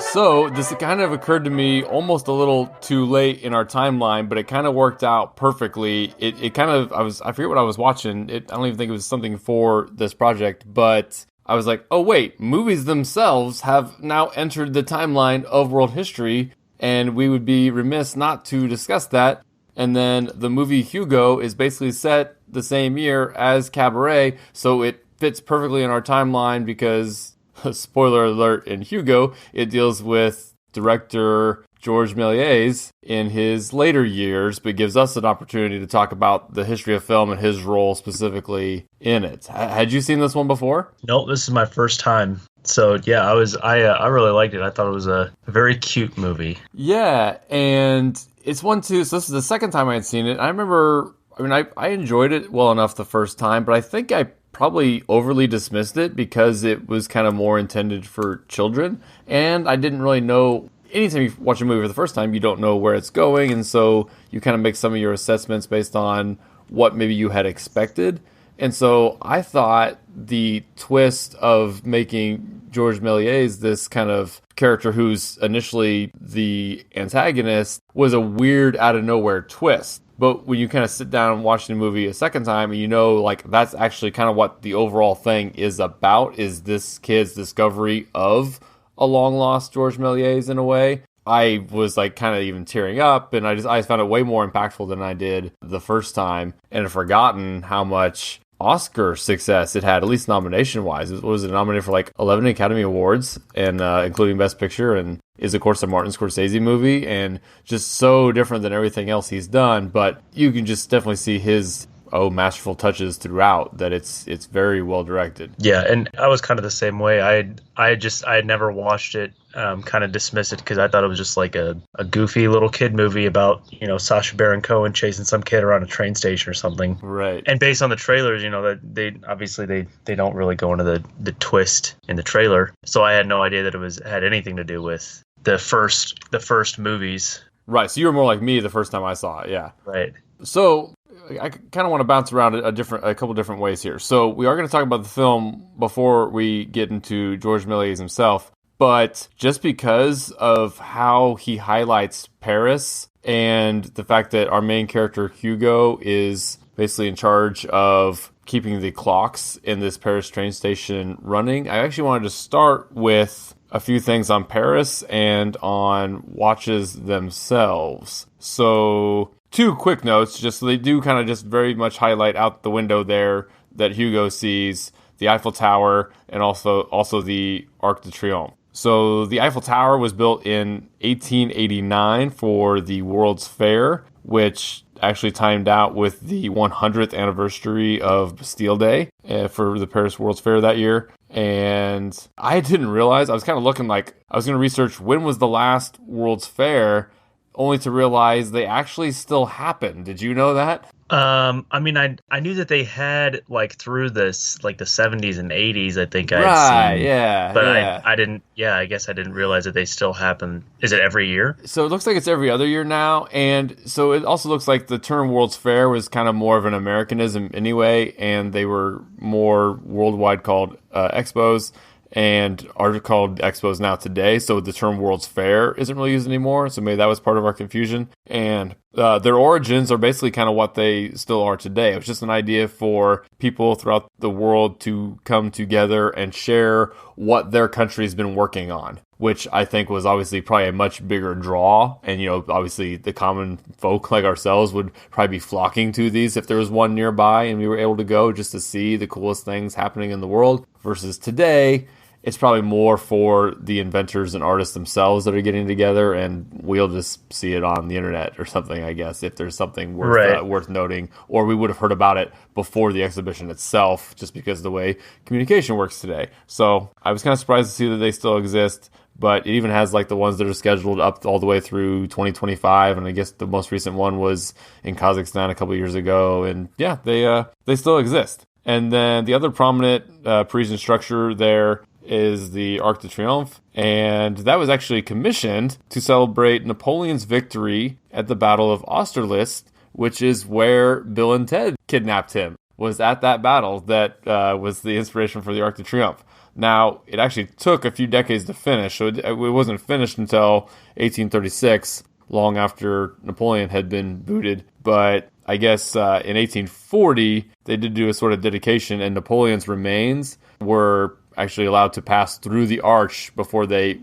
So this kind of occurred to me almost a little too late in our timeline, but it kind of worked out perfectly. It kind of, I forget what I was watching. I don't even think it was something for this project, but I was like, oh wait, movies themselves have now entered the timeline of world history, and we would be remiss not to discuss that. And then the movie Hugo is basically set the same year as Cabaret, so it fits perfectly in our timeline because, spoiler alert, in Hugo, it deals with director George Melies in his later years, but gives us an opportunity to talk about the history of film and his role specifically in it. Had you seen this one before? Nope, this is my first time. So yeah, I really liked it. I thought it was a very cute movie. Yeah, and it's one too. So this is the second time I had seen it. I remember, I enjoyed it well enough the first time, but I think I probably overly dismissed it because it was kind of more intended for children, and I didn't really know. Anytime you watch a movie for the first time, you don't know where it's going, and so you kind of make some of your assessments based on what maybe you had expected. And so I thought the twist of making George Melies this kind of character who's initially the antagonist was a weird out-of-nowhere twist. But when you kind of sit down and watch the movie a second time, and you know, like, that's actually kind of what the overall thing is about, is this kid's discovery of a long-lost George Melies in a way. I was like kind of even tearing up, and I found it way more impactful than I did the first time, and had forgotten how much Oscar success it had, at least nomination-wise. It was nominated for like 11 Academy Awards, and including Best Picture, and is of course a Martin Scorsese movie, and just so different than everything else he's done. But you can just definitely see his masterful touches throughout, that it's very well directed. Yeah, and I was kind of the same way. I had never watched it, kind of dismissed it because I thought it was just like a goofy little kid movie about, Sacha Baron Cohen chasing some kid around a train station or something. Right. And based on the trailers, that they don't really go into the twist in the trailer. So I had no idea that it had anything to do with the first movies. Right. So you were more like me the first time I saw it. Yeah. Right. So I kind of want to bounce around a couple different ways here. So we are going to talk about the film before we get into George Melies himself, but just because of how he highlights Paris and the fact that our main character Hugo is basically in charge of keeping the clocks in this Paris train station running, I actually wanted to start with a few things on Paris and on watches themselves. So two quick notes, just so they do kind of just very much highlight out the window there that Hugo sees the Eiffel Tower and also the Arc de Triomphe. So the Eiffel Tower was built in 1889 for the World's Fair, which actually timed out with the 100th anniversary of Bastille Day for the Paris World's Fair that year. And I didn't realize, I was kind of looking like I was going to research when was the last World's Fair, only to realize they actually still happen. Did you know that? I knew that they had like through this, like the 70s and 80s, I think I'd seen. Yeah. But yeah. I didn't, I guess I didn't realize that they still happen. Is it every year? So it looks like it's every other year now. And so it also looks like the term World's Fair was kind of more of an Americanism anyway. And they were more worldwide called expos, and are called expos now today. So the term World's Fair isn't really used anymore. So maybe that was part of our confusion. And their origins are basically kind of what they still are today. It was just an idea for people throughout the world to come together and share what their country's been working on, which I think was obviously probably a much bigger draw. And, obviously the common folk like ourselves would probably be flocking to these if there was one nearby and we were able to go just to see the coolest things happening in the world. Versus today, it's probably more for the inventors and artists themselves that are getting together, and we'll just see it on the internet or something, I guess, if there's something worth noting, or we would have heard about it before the exhibition itself, just because of the way communication works today. So I was kind of surprised to see that they still exist, but it even has like the ones that are scheduled up all the way through 2025, and I guess the most recent one was in Kazakhstan a couple years ago, and yeah, they still exist. And then the other prominent Parisian structure there is the Arc de Triomphe, and that was actually commissioned to celebrate Napoleon's victory at the Battle of Austerlitz, which is where Bill and Ted kidnapped him. was at that battle that was the inspiration for the Arc de Triomphe. Now, it actually took a few decades to finish, so it wasn't finished until 1836, long after Napoleon had been booted. But I guess in 1840, they did do a sort of dedication, and Napoleon's remains were actually allowed to pass through the arch before they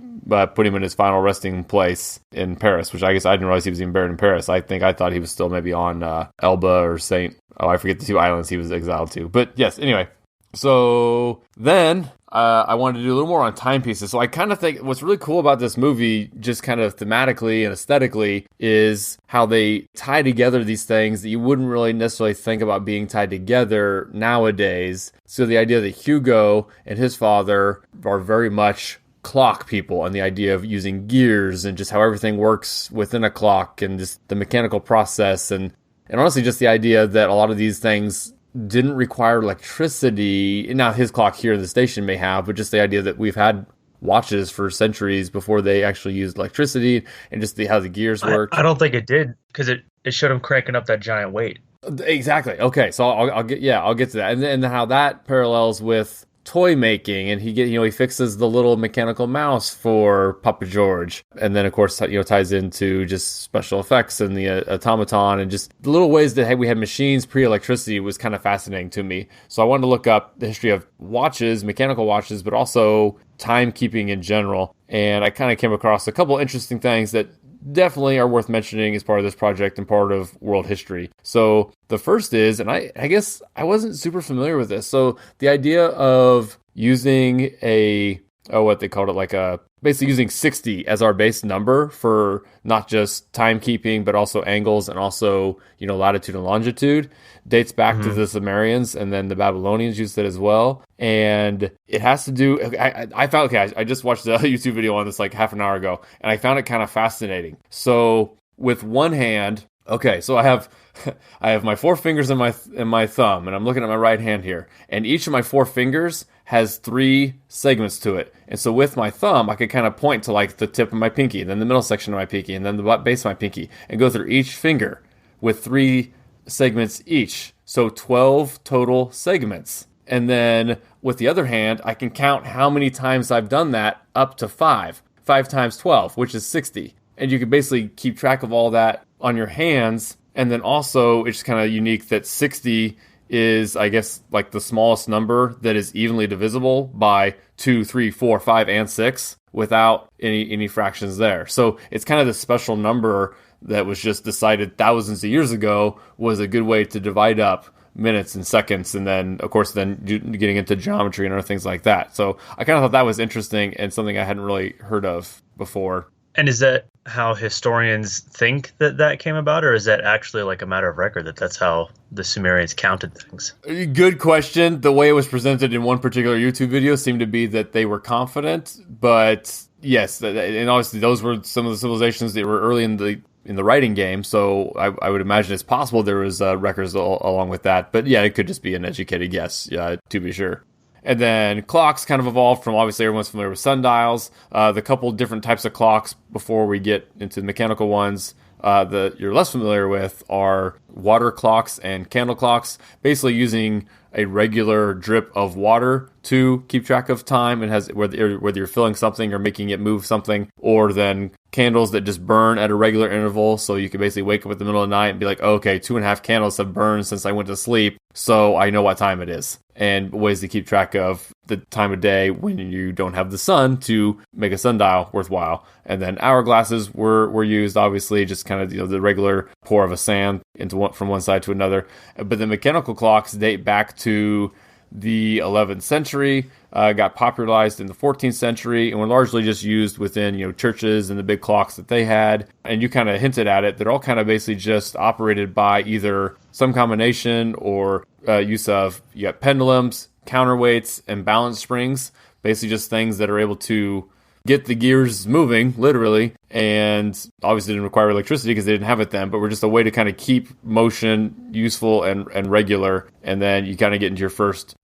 put him in his final resting place in Paris, which I guess I didn't realize he was even buried in Paris. I thought he was still maybe on Elba or Saint... Oh, I forget the two islands he was exiled to. But yes, anyway. So then I wanted to do a little more on timepieces. So I kind of think what's really cool about this movie, just kind of thematically and aesthetically, is how they tie together these things that you wouldn't really necessarily think about being tied together nowadays. So the idea that Hugo and his father are very much clock people, and the idea of using gears and just how everything works within a clock and just the mechanical process, and honestly just the idea that a lot of these things didn't require electricity. Now his clock here in the station may have, but just the idea that we've had watches for centuries before they actually used electricity, and just how the gears work. I don't think it did, because it showed him cranking up that giant weight. Exactly. Okay, so I'll get to that, and then how that parallels with toy making, and he fixes the little mechanical mouse for Papa George, and then of course ties into just special effects and the automaton, and just the little ways that we had machines pre-electricity was kind of fascinating to me. So I wanted to look up the history of watches, mechanical watches, but also timekeeping in general, and I kind of came across a couple interesting things that definitely are worth mentioning as part of this project and part of world history. So the first is, and I guess I wasn't super familiar with this, so the idea of using what they called it, basically using 60 as our base number for not just timekeeping, but also angles and also, latitude and longitude, dates back to the Sumerians, and then the Babylonians used it as well. And it has to do, I just watched a YouTube video on this half an hour ago, and I found it kind of fascinating. So with one hand, so I have my four fingers and my thumb, and I'm looking at my right hand here, and each of my four fingers has three segments to it. And so with my thumb, I could kind of point to the tip of my pinky, and then the middle section of my pinky, and then the base of my pinky, and go through each finger with three segments each. So 12 total segments. And then with the other hand, I can count how many times I've done that up to 5. 5 times 12, which is 60. And you can basically keep track of all that on your hands. And then also, it's kind of unique that 60 is, I guess, the smallest number that is evenly divisible by 2, 3, 4, 5, and 6 without any fractions there. So it's kind of this special number that was just decided thousands of years ago was a good way to divide up minutes and seconds, and then, of course, getting into geometry and other things like that. So I kind of thought that was interesting and something I hadn't really heard of before. And is that how historians think that came about, or is that actually a matter of record that's how the Sumerians counted things? Good question. The way it was presented in one particular YouTube video seemed to be that they were confident, but yes, and obviously those were some of the civilizations that were early in the writing game, so I would imagine it's possible there was records along with that, but yeah, it could just be an educated guess, to be sure. And then clocks kind of evolved from, obviously everyone's familiar with sundials, the couple different types of clocks before we get into the mechanical ones that you're less familiar with are water clocks and candle clocks, basically using a regular drip of water to keep track of time, and has whether you're filling something or making it move something, or then candles that just burn at a regular interval, so you can basically wake up in the middle of the night and be like, okay, 2.5 candles have burned since I went to sleep, so I know what time it is. And ways to keep track of the time of day when you don't have the sun to make a sundial worthwhile. And then hourglasses were used, obviously, just kind of the regular pour of a sand from one side to another. But the mechanical clocks date back to the 11th century, got popularized in the 14th century, and were largely just used within churches and the big clocks that they had. And you kind of hinted at it, they're all kind of basically just operated by either some combination or use of, you got pendulums, counterweights, and balance springs, basically just things that are able to get the gears moving, literally, and obviously didn't require electricity because they didn't have it then, but were just a way to kind of keep motion useful and regular. And then you kind of get into your first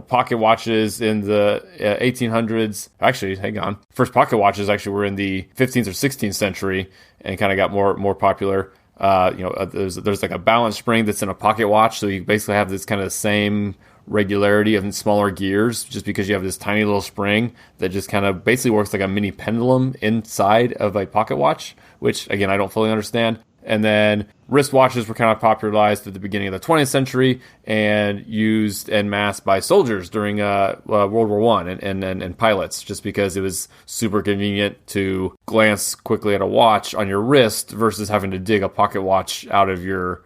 pocket watches in the 1800s. Actually, hang on. First pocket watches actually were in the 15th or 16th century and kind of got more popular. There's like a balance spring that's in a pocket watch, so you basically have this kind of same regularity of smaller gears, just because you have this tiny little spring that just kind of basically works like a mini pendulum inside of a pocket watch, which again I don't fully understand. And then wristwatches were kind of popularized at the beginning of the 20th century and used en masse by soldiers during World War One and pilots, just because it was super convenient to glance quickly at a watch on your wrist versus having to dig a pocket watch out of your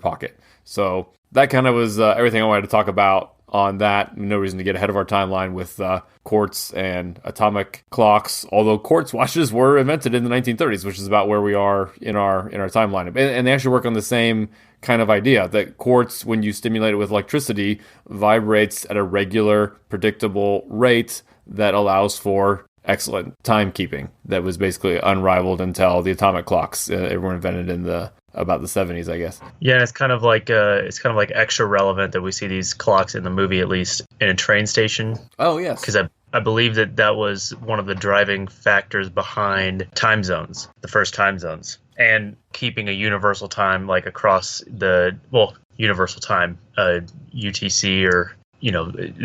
pocket. So that kind of was everything I wanted to talk about on that. No reason to get ahead of our timeline with quartz and atomic clocks, although quartz watches were invented in the 1930s, which is about where we are in our timeline. And they actually work on the same kind of idea, that quartz, when you stimulate it with electricity, vibrates at a regular, predictable rate that allows for excellent timekeeping that was basically unrivaled until the atomic clocks were invented in about the 70s, I guess. Yeah, and it's kind of like extra relevant that we see these clocks in the movie, at least in a train station. Oh, yes. Because I believe that was one of the driving factors behind time zones, the first time zones, and keeping a universal time like across universal time, UTC or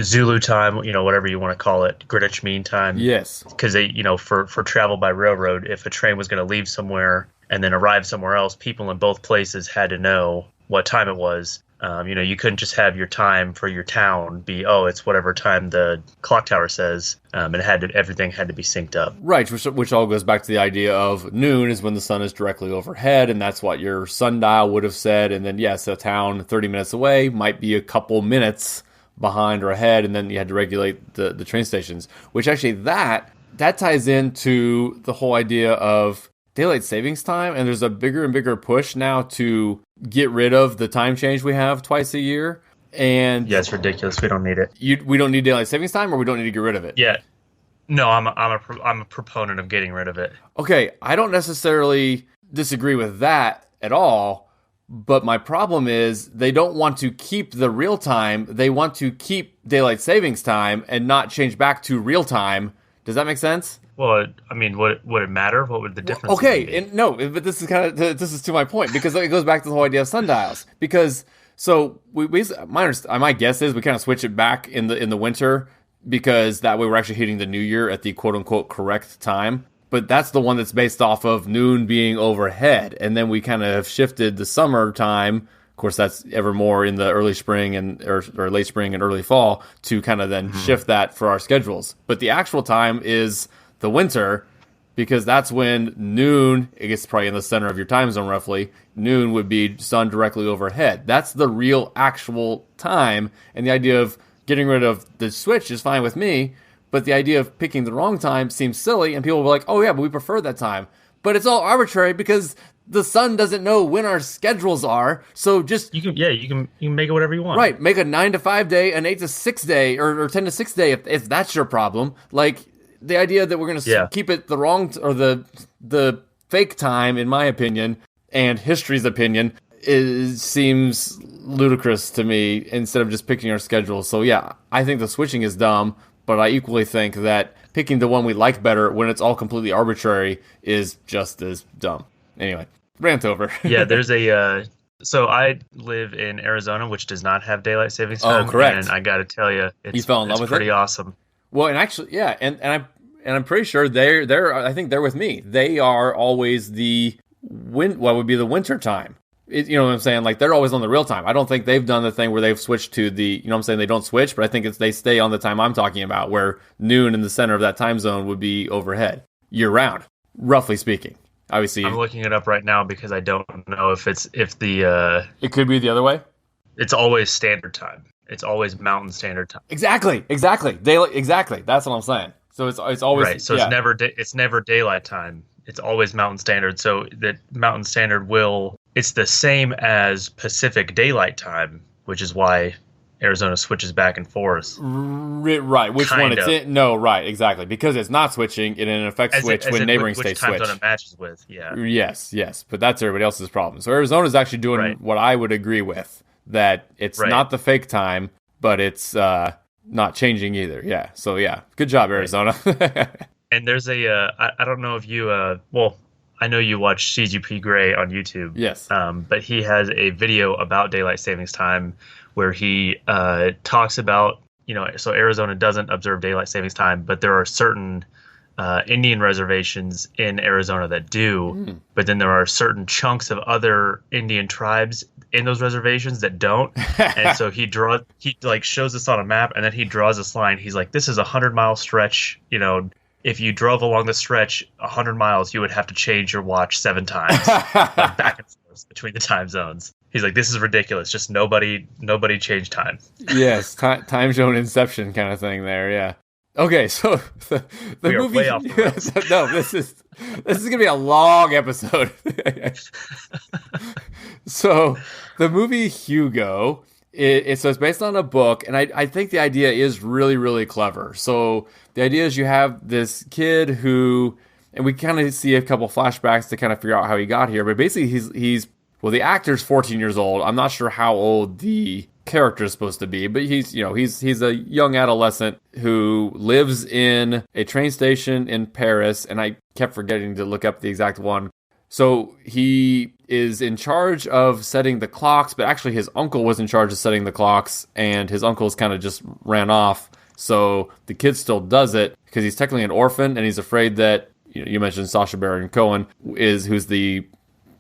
Zulu time, whatever you want to call it, Greenwich Mean Time. Yes. Because they, for travel by railroad, if a train was going to leave somewhere and then arrive somewhere else, people in both places had to know what time it was. You couldn't just have your time for your town be, it's whatever time the clock tower says. And everything had to be synced up. Right, which all goes back to the idea of noon is when the sun is directly overhead, and that's what your sundial would have said. And then, yes, a town 30 minutes away might be a couple minutes behind or ahead, and then you had to regulate the train stations, which actually that ties into the whole idea of daylight savings time, and there's a bigger and bigger push now to get rid of the time change we have twice a year. And yeah, it's ridiculous. We don't need it. We don't need daylight savings time, or we don't need to get rid of it? Yeah. No, I'm a proponent of getting rid of it. Okay, I don't necessarily disagree with that at all, but my problem is they don't want to keep the real time. They want to keep daylight savings time and not change back to real time. Does that make sense? Well, I mean, would it matter? What would the difference be? Okay, and no, but this is to my point, because it goes back to the whole idea of sundials. Because my guess is we kind of switch it back in the winter, because that way we're actually hitting the new year at the quote unquote correct time. But that's the one that's based off of noon being overhead, and then we kind of have shifted the summer time. Of course, that's ever more in the early spring or late spring and early fall to kind of then shift that for our schedules. But the actual time is the winter, because that's when noon, I guess probably in the center of your time zone roughly, noon would be sun directly overhead. That's the real actual time, and the idea of getting rid of the switch is fine with me, but the idea of picking the wrong time seems silly, and people will be like, oh yeah, but we prefer that time. But it's all arbitrary because the sun doesn't know when our schedules are, so just... You can make it whatever you want. Right, make a 9 to 5 day, an 8 to 6 day, or 10 to 6 day if that's your problem. Like, the idea that we're going to keep it the wrong or the fake time, in my opinion, and history's opinion, seems ludicrous to me, instead of just picking our schedule. So yeah, I think the switching is dumb, but I equally think that picking the one we like better when it's all completely arbitrary is just as dumb. Anyway, rant over. Yeah, there's so I live in Arizona, which does not have daylight savings time. Oh, correct. And I got to tell you, you fell in love with pretty it? Awesome. Well, and actually, yeah, and I'm pretty sure they're I think they're with me. They are always what would be the winter time. You know what I'm saying? Like, they're always on the real time. I don't think they've done the thing where they've switched to you know what I'm saying? They don't switch, but I think they stay on the time I'm talking about, where noon in the center of that time zone would be overhead year round, roughly speaking. Obviously, I'm looking it up right now because I don't know if it could be the other way. It's always standard time. It's always Mountain Standard Time. Exactly. Daylight. Exactly. That's what I'm saying. So it's always right. So it's never daylight time. It's always Mountain Standard. So that Mountain Standard it's the same as Pacific Daylight Time, which is why Arizona switches back and forth. Right. Which one it's in? No, right. Exactly. Because it's not switching, it in effect switch when neighboring states switch. Which time zone it matches with, yeah. Yes. But that's everybody else's problem. So Arizona's actually doing what I would agree with, that it's not the fake time, but it's not changing either. Yeah. So, yeah. Good job, Arizona. And there's I don't know if you, I know you watch CGP Grey on YouTube. Yes. But he has a video about daylight savings time where he talks about, so Arizona doesn't observe daylight savings time, but there are certain Indian reservations in Arizona that do, but then there are certain chunks of other Indian tribes in those reservations that don't. And so he like shows this on a map, and then he draws this line. He's like, this is a 100-mile stretch. If you drove along the stretch 100 miles, you would have to change your watch 7 times, like back and forth between the time zones. He's like, this is ridiculous. Just nobody change time. Yes, time zone inception kind of thing there. Yeah. Okay, so the we movie. Are way off the rails. No, this is gonna be a long episode. So the movie Hugo, so it's based on a book, and I think the idea is really, really clever. So the idea is you have this kid who, and we kind of see a couple flashbacks to kind of figure out how he got here, but basically he's the actor's 14 years old. I'm not sure how old the character is supposed to be, but he's a young adolescent who lives in a train station in Paris, and I kept forgetting to look up the exact one. So he is in charge of setting the clocks, but actually his uncle was in charge of setting the clocks, and his uncle's kind of just ran off. So the kid still does it because he's technically an orphan, and he's afraid that, you mentioned Sacha Baron Cohen who's the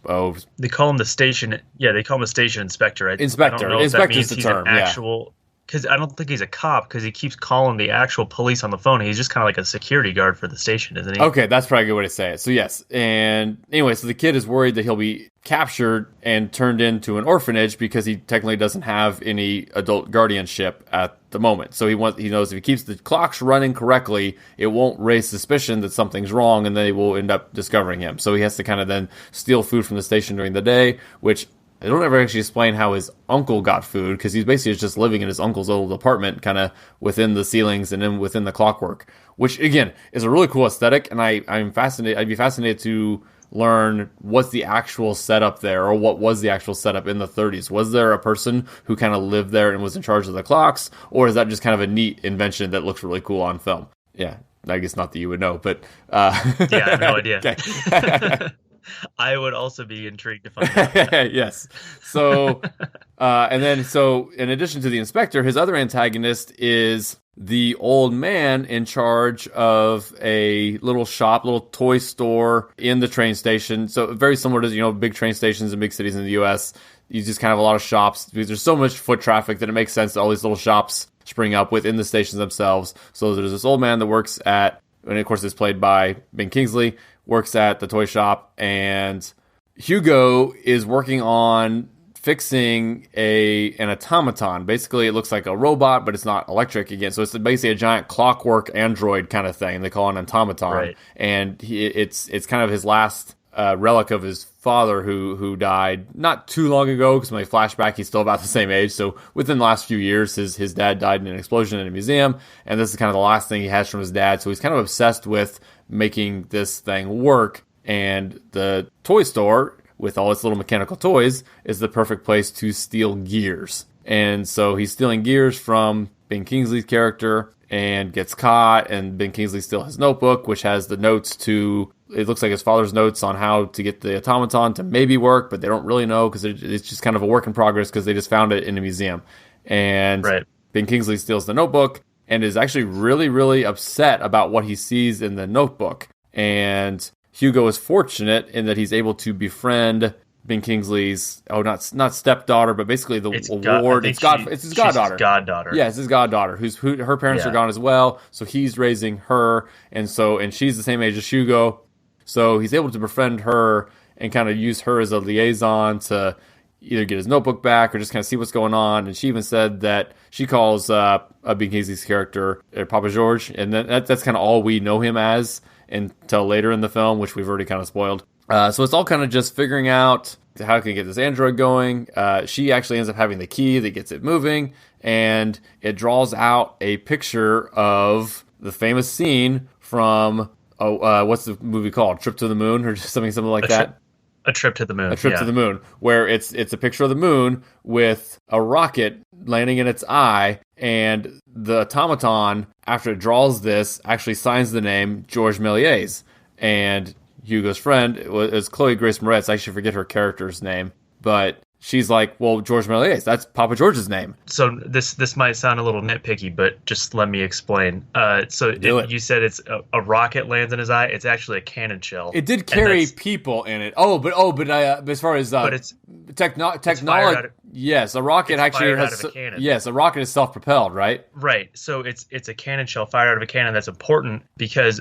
they call him the station. Yeah, they call him a station inspector. Inspector. I don't know if that means the he's term. An actual. Because I don't think he's a cop, because he keeps calling the actual police on the phone. He's just kind of like a security guard for the station, isn't he? Okay, that's probably a good way to say it. So yes, and anyway, so the kid is worried that he'll be captured and turned into an orphanage because he technically doesn't have any adult guardianship at the moment. So he knows if he keeps the clocks running correctly, it won't raise suspicion that something's wrong, and they will end up discovering him. So he has to kind of then steal food from the station during the day, which they don't ever actually explain how his uncle got food, because he's basically just living in his uncle's old apartment, kind of within the ceilings and then within the clockwork, which again is a really cool aesthetic. And I'm fascinated. I'd be fascinated to learn what's the actual setup there, or what was the actual setup in the 30s. Was there a person who kind of lived there and was in charge of the clocks, or is that just kind of a neat invention that looks really cool on film? Yeah, I guess not that you would know, but yeah, I have no idea. Okay. I would also be intrigued to find out. Yes. So, and then, in addition to the inspector, his other antagonist is the old man in charge of a little toy store in the train station. So very similar to, big train stations in big cities in the U.S. You just kind of have a lot of shops because there's so much foot traffic that it makes sense that all these little shops spring up within the stations themselves. So there's this old man that works at, and of course it's played by Ben Kingsley, works at the toy shop, and Hugo is working on fixing an automaton. Basically, it looks like a robot, but it's not electric again. So it's basically a giant clockwork android kind of thing. They call it an automaton, right. And it's kind of his last relic of his father who died not too long ago, because when they flashback, he's still about the same age. So within the last few years, his dad died in an explosion in a museum, and this is kind of the last thing he has from his dad. So he's kind of obsessed with making this thing work, and the toy store, with all its little mechanical toys, is the perfect place to steal gears. And so he's stealing gears from Ben Kingsley's character and gets caught, and Ben Kingsley steals his notebook, which has the notes to, it looks like his father's notes on how to get the automaton to maybe work, but they don't really know because it's just kind of a work in progress because they just found it in a museum. And right. Ben Kingsley steals the notebook and is actually really, really upset about what he sees in the notebook. And Hugo is fortunate in that he's able to befriend Ben Kingsley's, not stepdaughter, but basically the ward. It's his goddaughter. His goddaughter. Yeah, it's his goddaughter, who her parents are gone as well. So he's raising her, and she's the same age as Hugo. So he's able to befriend her and kind of use her as a liaison to either get his notebook back or just kind of see what's going on. And she even said that she calls Ben Kingsley's character Papa George, and that's kind of all we know him as until later in the film, which we've already kind of spoiled. So it's all kind of just figuring out how can get this android going. She actually ends up having the key that gets it moving, and it draws out a picture of the famous scene from what's the movie called? Trip to the Moon, or just something like that. A Trip to the Moon. A Trip to the Moon, where it's a picture of the moon with a rocket landing in its eye, and the automaton, after it draws this, actually signs the name George Melies. And Hugo's friend, is Chloe Grace Moretz. I actually forget her character's name, but she's like, well, George Melies, that's Papa George's name. So this might sound a little nitpicky, but just let me explain. You said it's a rocket lands in his eye. It's actually a cannon shell. It did carry people in it. But as far as it's technology, yes, a rocket actually has. Yes, a rocket is self-propelled, right? Right. So it's a cannon shell fired out of a cannon. That's important because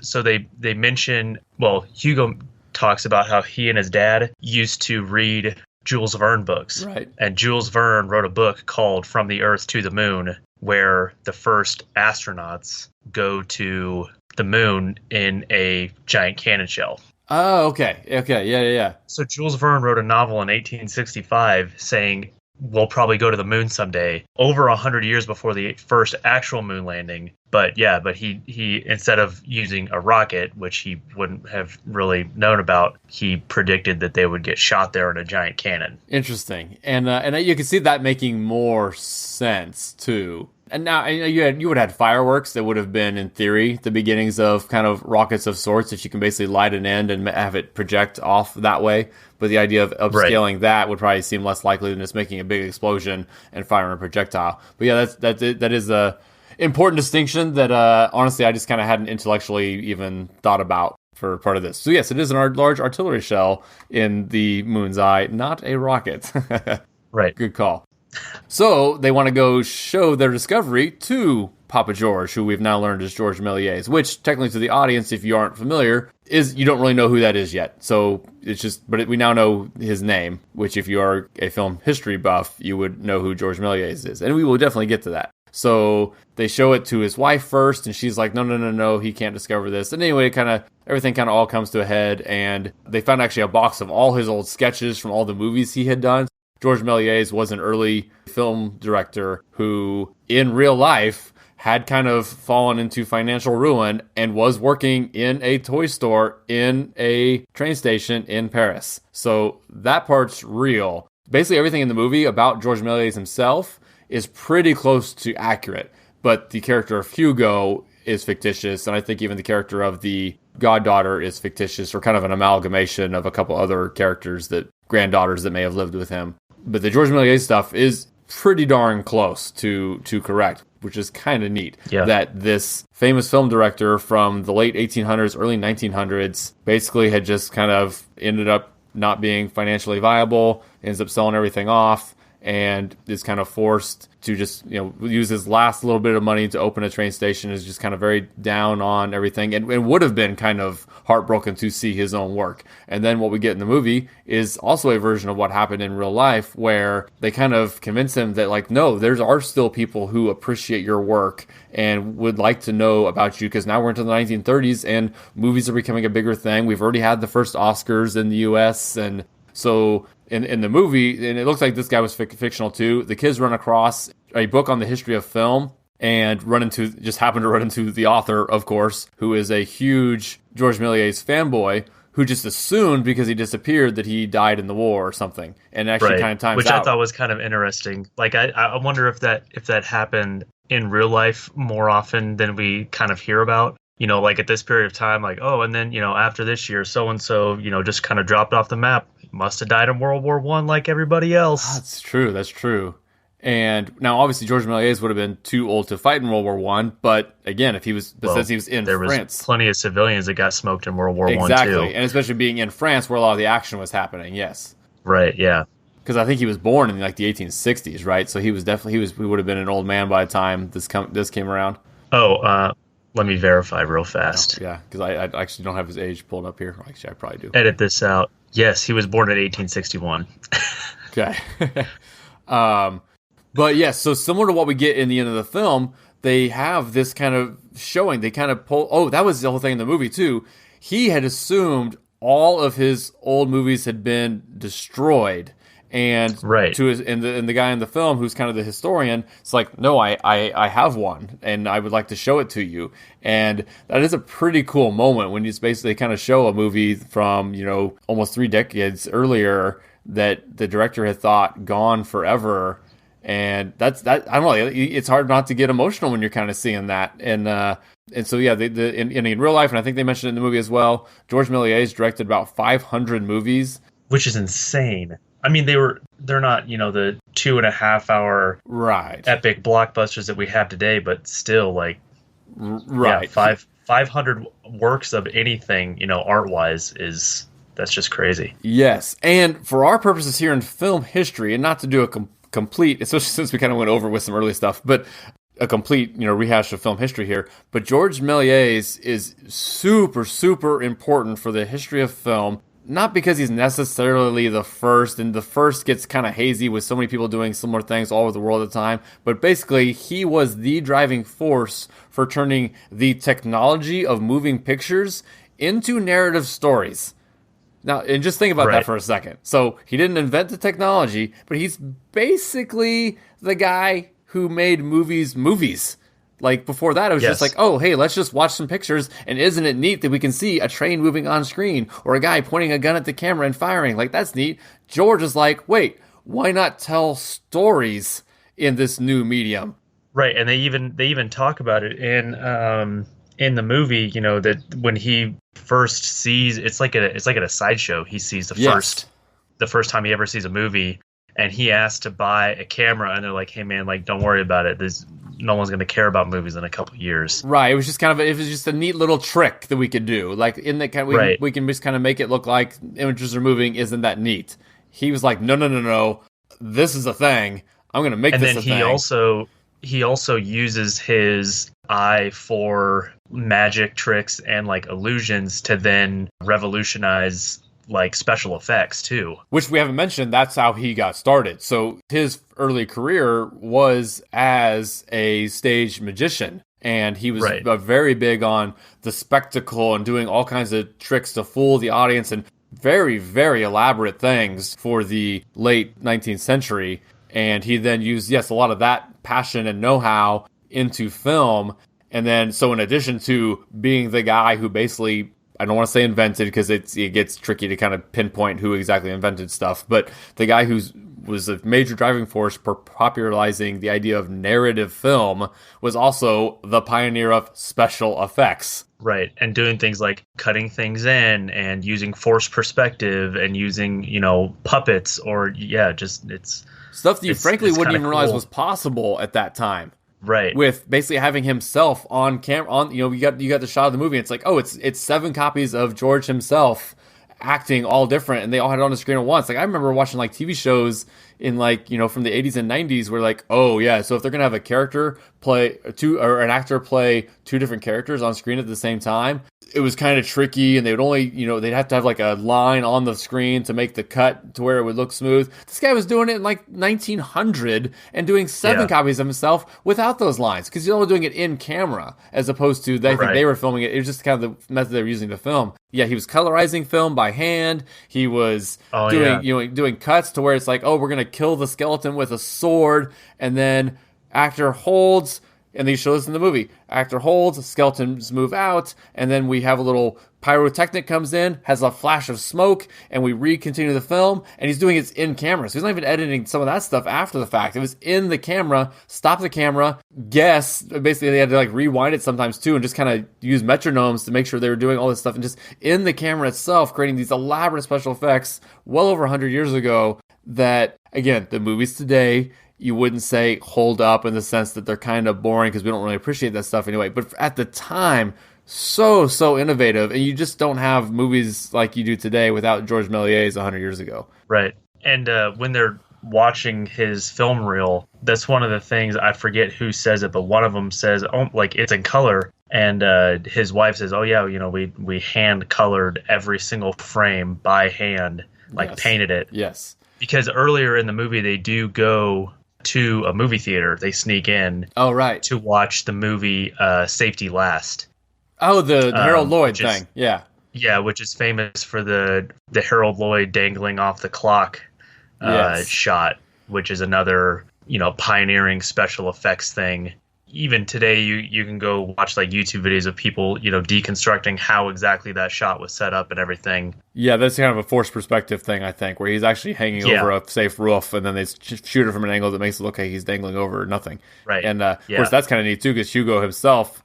they mention, well, Hugo talks about how he and his dad used to read Jules Verne books. Right. And Jules Verne wrote a book called From the Earth to the Moon, where the first astronauts go to the moon in a giant cannon shell. Oh, okay. Yeah. So Jules Verne wrote a novel in 1865 saying, we'll probably go to the moon someday, over 100 years before the first actual moon landing. But he instead of using a rocket, which he wouldn't have really known about, he predicted that they would get shot there in a giant cannon. Interesting. And you can see that making more sense too. And now you would have had fireworks that would have been, in theory, the beginnings of kind of rockets of sorts, if you can basically light an end and have it project off that way. But the idea of upscaling that would probably seem less likely than just making a big explosion and firing a projectile. But yeah, that is a important distinction that honestly I just kind of hadn't intellectually even thought about for part of this. So yes, it is an large artillery shell in the moon's eye, not a rocket. Right. Good call. So they want to go show their discovery to Papa George, who we've now learned is George Melies, which technically to the audience, if you aren't familiar, is you don't really know who that is yet. So it's just, but we now know his name, which if you are a film history buff, you would know who George Melies is. And we will definitely get to that. So they show it to his wife first, and she's like, no, he can't discover this. And anyway, everything kind of all comes to a head, and they found actually a box of all his old sketches from all the movies he had done. George Melies was an early film director who, in real life, had kind of fallen into financial ruin and was working in a toy store in a train station in Paris. So that part's real. Basically, everything in the movie about George Melies himself is pretty close to accurate, but the character of Hugo is fictitious, and I think even the character of the goddaughter is fictitious, or kind of an amalgamation of a couple other characters, granddaughters that may have lived with him. But the George Melies stuff is pretty darn close to correct, which is kind of neat. Yeah. That this famous film director from the late 1800s, early 1900s, basically had just kind of ended up not being financially viable, ends up selling everything off, and is kind of forced to just, use his last little bit of money to open a train station, is just kind of very down on everything, and would have been kind of heartbroken to see his own work. And then what we get in the movie is also a version of what happened in real life, where they kind of convince him that, no, there are still people who appreciate your work and would like to know about you, because now we're into the 1930s and movies are becoming a bigger thing. We've already had the first Oscars in the US, and so in the movie, and it looks like this guy was fictional too, the kids run across a book on the history of film and happen to run into the author, of course, who is a huge George Melies fanboy, who just assumed because he disappeared that he died in the war or something, and actually kind of times which out. I thought was kind of interesting. Like I wonder if that happened in real life more often than we kind of hear about. Like at this period of time, like, oh, and then, after this year, so-and-so, just kind of dropped off the map. Must have died in World War I like everybody else. That's true. And now, obviously, George Melies would have been too old to fight in World War I, but again, since he was in France. There was plenty of civilians that got smoked in World War I, too. Exactly, and especially being in France where a lot of the action was happening, yes. Right, yeah. Because I think he was born in, the 1860s, right? So he would have been an old man by the time this came around. Oh, let me verify real fast. Oh, yeah, because I actually don't have his age pulled up here. Actually, I probably do. Edit this out. Yes, he was born in 1861. Okay. But yes, so similar to what we get in the end of the film, they have this kind of showing. They kind of pull. Oh, that was the whole thing in the movie too. He had assumed all of his old movies had been destroyed, and the guy in the film, who's kind of the historian, it's like, no, I have one, and I would like to show it to you. And that is a pretty cool moment when you just basically kind of show a movie from almost 3 decades earlier that the director had thought gone forever, And that's that. I don't know. It's hard not to get emotional when you're kind of seeing that. And so yeah, in real life, and I think they mentioned it in the movie as well. George Melies directed about 500 movies, which is insane. I mean, they're not, the 2.5 hour right epic blockbusters that we have today, but still, like, right, yeah, 500 works of anything, art wise that's just crazy. Yes, and for our purposes here in film history, and not to do a complete, especially since we kind of went over with some early stuff, but a complete, rehash of film history here. But George Melies is super, super important for the history of film. Not because he's necessarily the first, and the first gets kind of hazy with so many people doing similar things all over the world at the time, but basically he was the driving force for turning the technology of moving pictures into narrative stories. Now, and just think about that for a second. So he didn't invent the technology, but he's basically the guy who made movies. Like, before that, it was just like, oh, hey, let's just watch some pictures, and isn't it neat that we can see a train moving on screen, or a guy pointing a gun at the camera and firing? Like, that's neat. George is like, wait, why not tell stories in this new medium? Right, and they even talk about it in the movie, that when he first sees, it's like at a sideshow, he sees the first time he ever sees a movie, and he asks to buy a camera, and they're like, hey man, like, don't worry about it. No one's going to care about movies in a couple of years. Right. It was just just a neat little trick that we could do. Like, in the kind, we can just kind of make it look like images are moving. Isn't that neat? He was like, no. This is a thing. I'm going to make this a thing. And then he also uses his eye for magic tricks and like illusions to then revolutionize like special effects too. Which we haven't mentioned, that's how he got started. So his early career was as a stage magician. And he was very big on the spectacle and doing all kinds of tricks to fool the audience and very, very elaborate things for the late 19th century. And he then used, a lot of that passion and know-how into film. And then, so in addition to being the guy who basically, I don't want to say invented because it gets tricky to kind of pinpoint who exactly invented stuff, but the guy who was a major driving force for popularizing the idea of narrative film was also the pioneer of special effects. Right, and doing things like cutting things in and using forced perspective and using, puppets or, it's stuff that you frankly wouldn't even realize was possible at that time. Right. With basically having himself on camera, you got the shot of the movie. And it's like, oh, it's 7 copies of George himself acting all different, and they all had it on the screen at once. Like, I remember watching like TV shows in like, from the 80s and 90s where like, oh yeah, so if they're gonna have a character play or an actor play 2 different characters on screen at the same time, it was kind of tricky, and they would only, they'd have to have like a line on the screen to make the cut to where it would look smooth. This guy was doing it in like 1900 and doing 7 copies of himself without those lines, because he's only doing it in camera as opposed to I think they were filming it. It was just kind of the method they were using to film. Yeah, he was colorizing film by hand. He was doing cuts to where it's like, oh, we're gonna kill the skeleton with a sword, and then actor holds. And they show this in the movie. Actor holds, skeletons move out, and then we have a little pyrotechnic comes in, has a flash of smoke, and we continue the film, and he's doing it in camera. So he's not even editing some of that stuff after the fact. It was in the camera, stop the camera, guess. Basically, they had to like rewind it sometimes too, and just kind of use metronomes to make sure they were doing all this stuff, and just in the camera itself, creating these elaborate special effects well over 100 years ago that, again, the movies today, you wouldn't say hold up in the sense that they're kind of boring because we don't really appreciate that stuff anyway. But at the time, so innovative, and you just don't have movies like you do today without George Melies 100 years ago. Right. And when they're watching his film reel, that's one of the things, I forget who says it, but one of them says, oh, like, it's in color. And his wife says, oh yeah, we hand colored every single frame by hand, like painted it. Yes. Because earlier in the movie, they do go to a movie theater. They sneak in. Oh, right. To watch the movie Safety Last. Oh, the Harold Lloyd thing. Yeah. Yeah, which is famous for the Harold Lloyd dangling off the clock shot, which is another, pioneering special effects thing. even today you can go watch like YouTube videos of people, deconstructing how exactly that shot was set up and everything. Yeah, that's kind of a forced perspective thing, I think, where he's actually hanging over Yeah, a safe roof, and then they shoot it from an angle that makes it look like he's dangling over nothing. right. And of Yeah. course, that's kind of neat too, because Hugo himself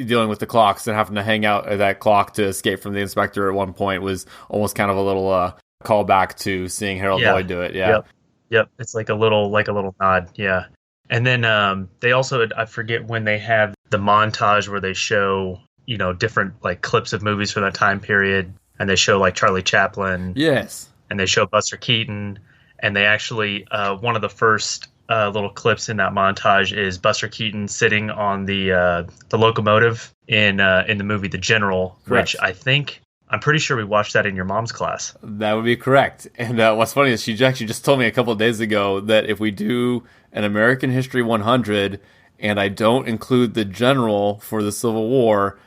dealing with the clocks and having to hang out at that clock to escape from the inspector at one point was almost kind of a little callback to seeing Harold Yeah. Lloyd do it. Yeah. Yep. Yep. It's like a little nod. Yeah. And then they also, I forget when they have the montage where they show, different like clips of movies from that time period, and they show like Charlie Chaplin. Yes. And they show Buster Keaton, and they actually one of the first little clips in that montage is Buster Keaton sitting on the locomotive in the movie The General, Correct. which I'm pretty sure we watched that in your mom's class. That would be correct. And what's funny is she actually just told me a couple of days ago that if we do an American History 100 and I don't include the general for the Civil War,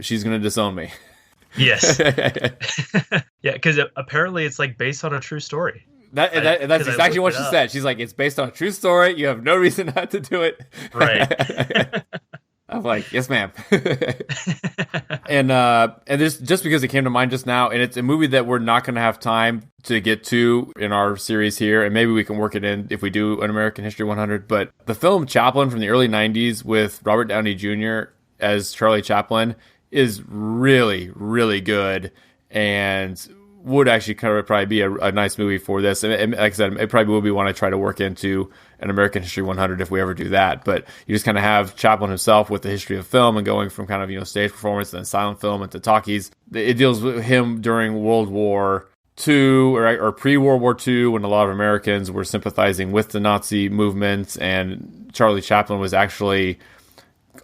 she's going to disown me. Yes. Yeah, because apparently it's like based on a true story. That's exactly what she said. She's like, it's based on a true story. You have no reason not to do it. Right. I'm like, yes, ma'am. and this just because it came to mind just now, and it's a movie that we're not going to have time to get to in our series here, and maybe we can work it in if we do an American History 100. But the film Chaplin from the early 90s with Robert Downey Jr. as Charlie Chaplin is really, really good, and would actually kind of probably be a nice movie for this. And like I said, it probably will be one I try to work into an American History 100 if we ever do that. But you just kind of have Chaplin himself with the history of film and going from kind of, stage performance and then silent film into talkies. It deals with him during World War II or pre-World War II when a lot of Americans were sympathizing with the Nazi movement, and Charlie Chaplin was actually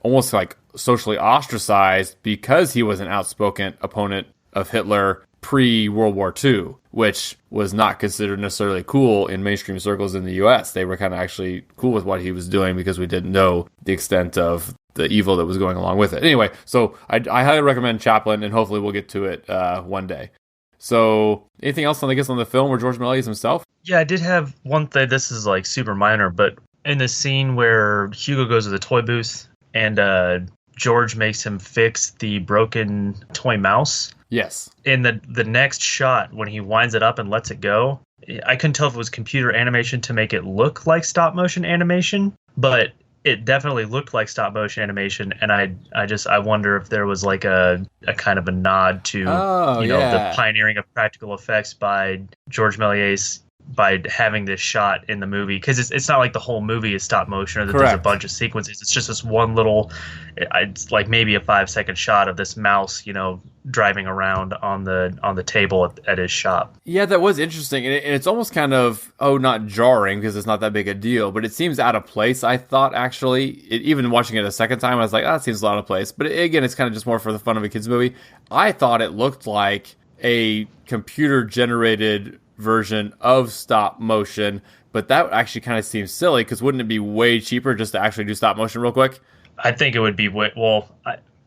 almost like socially ostracized because he was an outspoken opponent of Hitler pre-World War II, which was not considered necessarily cool in mainstream circles in the U.S. They were kind of actually cool with what he was doing because we didn't know the extent of the evil that was going along with it. Anyway, so I highly recommend Chaplin, and hopefully we'll get to it one day. So anything else on the film or George Melies himself? Yeah, I did have one thing. This is like super minor, but in the scene where Hugo goes to the toy booth and George makes him fix the broken toy mouse. Yes. In the next shot, when he winds it up and lets it go, I couldn't tell if it was computer animation to make it look like stop motion animation, but it definitely looked like stop motion animation. And I wonder if there was like a kind of a nod to the pioneering of practical effects by George Melies by having this shot in the movie, because it's not like the whole movie is stop motion or that there's a bunch of sequences. It's just this one little, it's like maybe a 5-second shot of this mouse, driving around on the table at his shop. Yeah, that was interesting, and it's almost kind of not jarring because it's not that big a deal, but it seems out of place. I thought actually, even watching it a second time, I was like, that seems a lot of place. But again, it's kind of just more for the fun of a kids movie. I thought it looked like a computer generated version of stop motion, but that actually kind of seems silly because wouldn't it be way cheaper just to actually do stop motion real quick? I think it would be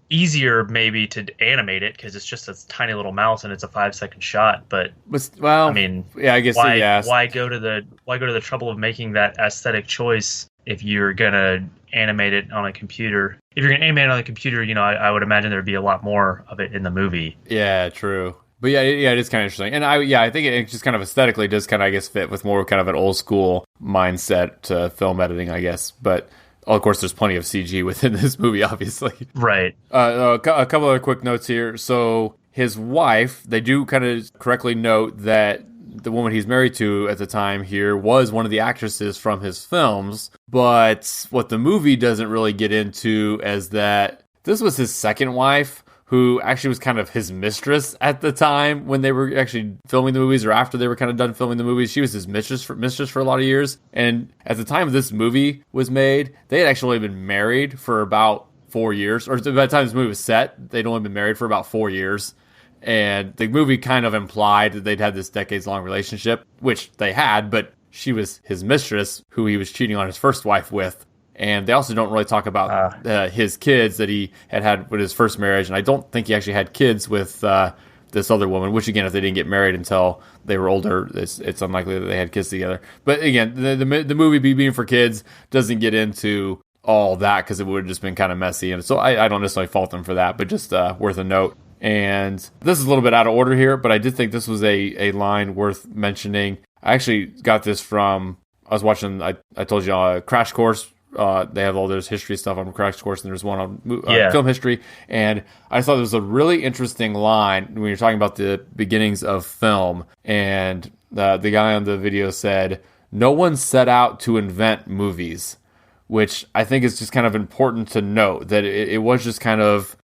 easier maybe to animate it because it's just a tiny little mouse and it's a 5-second shot. But well, I mean, yeah, I guess why go to the trouble of making that aesthetic choice if you're gonna animate it on a computer? If you're gonna animate it on a computer, I would imagine there'd be a lot more of it in the movie. Yeah, true. But yeah, it is kind of interesting. And I think it just kind of aesthetically does kind of, I guess, fit with more kind of an old school mindset to film editing, I guess. But of course, there's plenty of CG within this movie, obviously. Right. A couple other quick notes here. So his wife, they do kind of correctly note that the woman he's married to at the time here was one of the actresses from his films. But what the movie doesn't really get into is that this was his second wife, who actually was kind of his mistress at the time when they were actually filming the movies, or after they were kind of done filming the movies. She was his mistress for a lot of years. And at the time this movie was made, they had actually been married for about 4 years. Or by the time this movie was set, they'd only been married for about 4 years. And the movie kind of implied that they'd had this decades-long relationship, which they had, but she was his mistress, who he was cheating on his first wife with. And they also don't really talk about his kids that he had with his first marriage. And I don't think he actually had kids with this other woman, which, again, if they didn't get married until they were older, it's unlikely that they had kids together. But, again, the movie being for kids doesn't get into all that because it would have just been kind of messy. And so I don't necessarily fault them for that, but just worth a note. And this is a little bit out of order here, but I did think this was a line worth mentioning. I actually got this from, I was watching, I told you, Crash Course. They have all this history stuff on Crash Course, and there's one on film history. And I thought it was a really interesting line when you're talking about the beginnings of film. And the guy on the video said, "No one set out to invent movies," which I think is just kind of important to note, that it was just kind of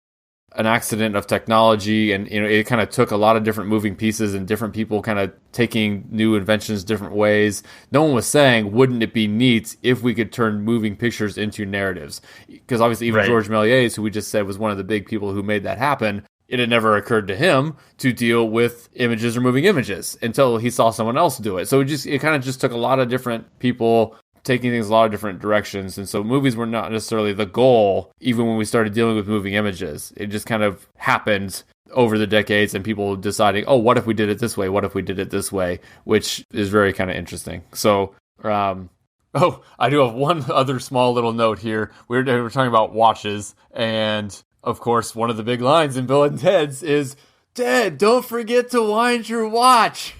an accident of technology, and it kind of took a lot of different moving pieces and different people kind of taking new inventions different ways. No one was saying, wouldn't it be neat if we could turn moving pictures into narratives? Because obviously even George Melies, who we just said was one of the big people who made that happen, it had never occurred to him to deal with images or moving images until he saw someone else do it. So it kind of just took a lot of different people taking things a lot of different directions. And so movies were not necessarily the goal, even when we started dealing with moving images. It just kind of happened over the decades, and people deciding, oh, what if we did it this way? What if we did it this way? Which is very kind of interesting. So, I do have one other small little note here. We're talking about watches, and of course, one of the big lines in Bill and Ted's is, "Ted, don't forget to wind your watch."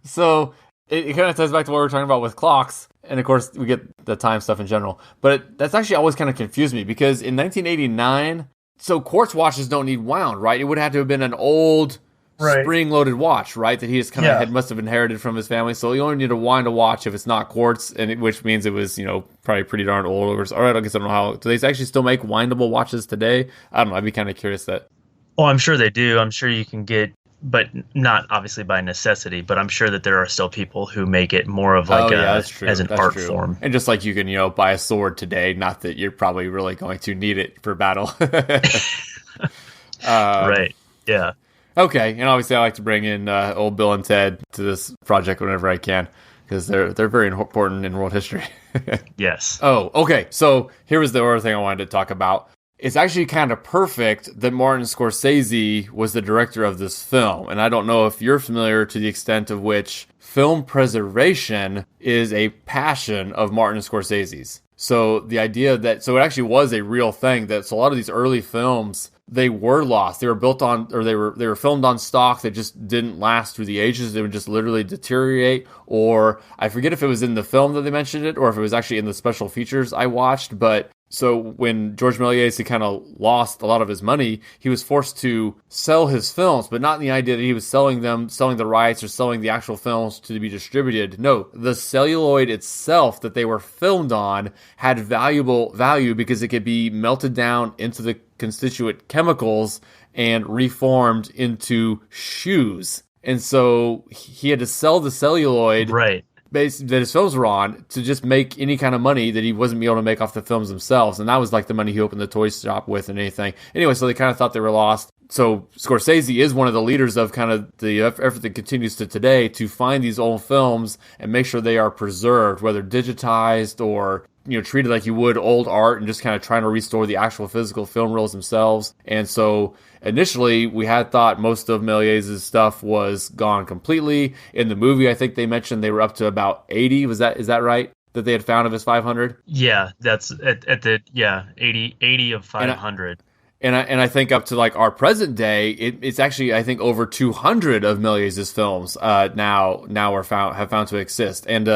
So it kind of ties back to what we were talking about with clocks. And of course, we get the time stuff in general. But that's actually always kind of confused me, because in 1989, so quartz watches don't need wound, right? It would have to have been an old spring-loaded watch, right? That he just kind of must have inherited from his family. So you only need to wind a watch if it's not quartz, which means it was, probably pretty darn old. All right, I guess I don't know how. Do they actually still make windable watches today? I don't know. I'd be kind of curious that. Oh, I'm sure they do. I'm sure you can get, but not obviously by necessity, but I'm sure that there are still people who make it more of like as an art form. And just like you can, buy a sword today, not that you're probably really going to need it for battle. Right. Yeah. Okay. And obviously I like to bring in old Bill and Ted to this project whenever I can, because they're very important in world history. Yes. Oh, okay. So here was the other thing I wanted to talk about. It's actually kind of perfect that Martin Scorsese was the director of this film. And I don't know if you're familiar to the extent of which film preservation is a passion of Martin Scorsese's. So the idea that, so it actually was a real thing, that so a lot of these early films, they were lost. They were built on, or they were filmed on stock that just didn't last through the ages. They would just literally deteriorate. Or I forget if it was in the film that they mentioned it, or if it was actually in the special features I watched. But so when George Melies, he kind of lost a lot of his money, he was forced to sell his films, but not in the idea that he was selling the rights or selling the actual films to be distributed. No, the celluloid itself that they were filmed on had value because it could be melted down into the constituent chemicals and reformed into shoes. And so he had to sell the celluloid that his films were on to just make any kind of money that he wasn't able to make off the films themselves. And that was like the money he opened the toy shop with and anything. Anyway, so they kind of thought they were lost. So Scorsese is one of the leaders of kind of the effort that continues to today to find these old films and make sure they are preserved, whether digitized or treated like you would old art, and just kind of trying to restore the actual physical film reels themselves. And so initially we had thought most of Melies' stuff was gone completely. In the movie, I think they mentioned they were up to about 80. Is that right? That they had found of his 500? Yeah, that's at the 80 of 500. And I think up to like our present day, it's actually, I think, over 200 of Melies' films now have found to exist. And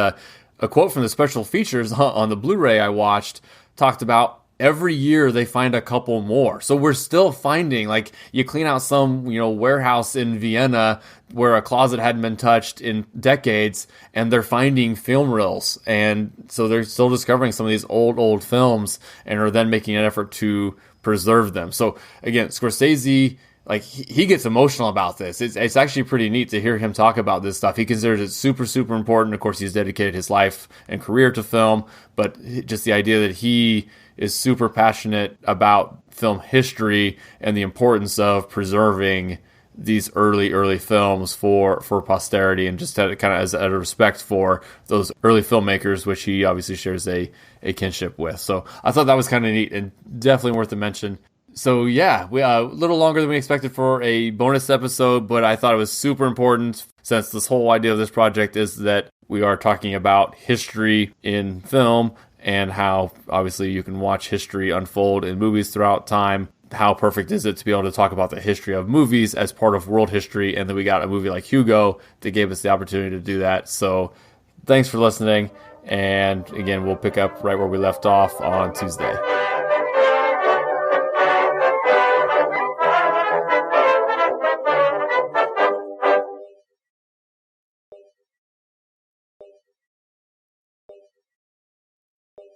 a quote from the special features on the Blu-ray I watched talked about every year they find a couple more. So we're still finding, like, you clean out some, warehouse in Vienna where a closet hadn't been touched in decades, and they're finding film reels. And so they're still discovering some of these old films and are then making an effort to preserve them. So again, Scorsese, like, he gets emotional about this. It's actually pretty neat to hear him talk about this stuff. He considers it super, super important. Of course, he's dedicated his life and career to film, but just the idea that he is super passionate about film history and the importance of preserving these early films for posterity, and just kind of as a respect for those early filmmakers, which he obviously shares a kinship with. So I thought that was kind of neat and definitely worth a mention. So yeah, we a little longer than we expected for a bonus episode, but I thought it was super important, since this whole idea of this project is that we are talking about history in film and how obviously you can watch history unfold in movies throughout time. How perfect is it to be able to talk about the history of movies as part of world history? And then we got a movie like Hugo that gave us the opportunity to do that. So thanks for listening. And again, we'll pick up right where we left off on Tuesday.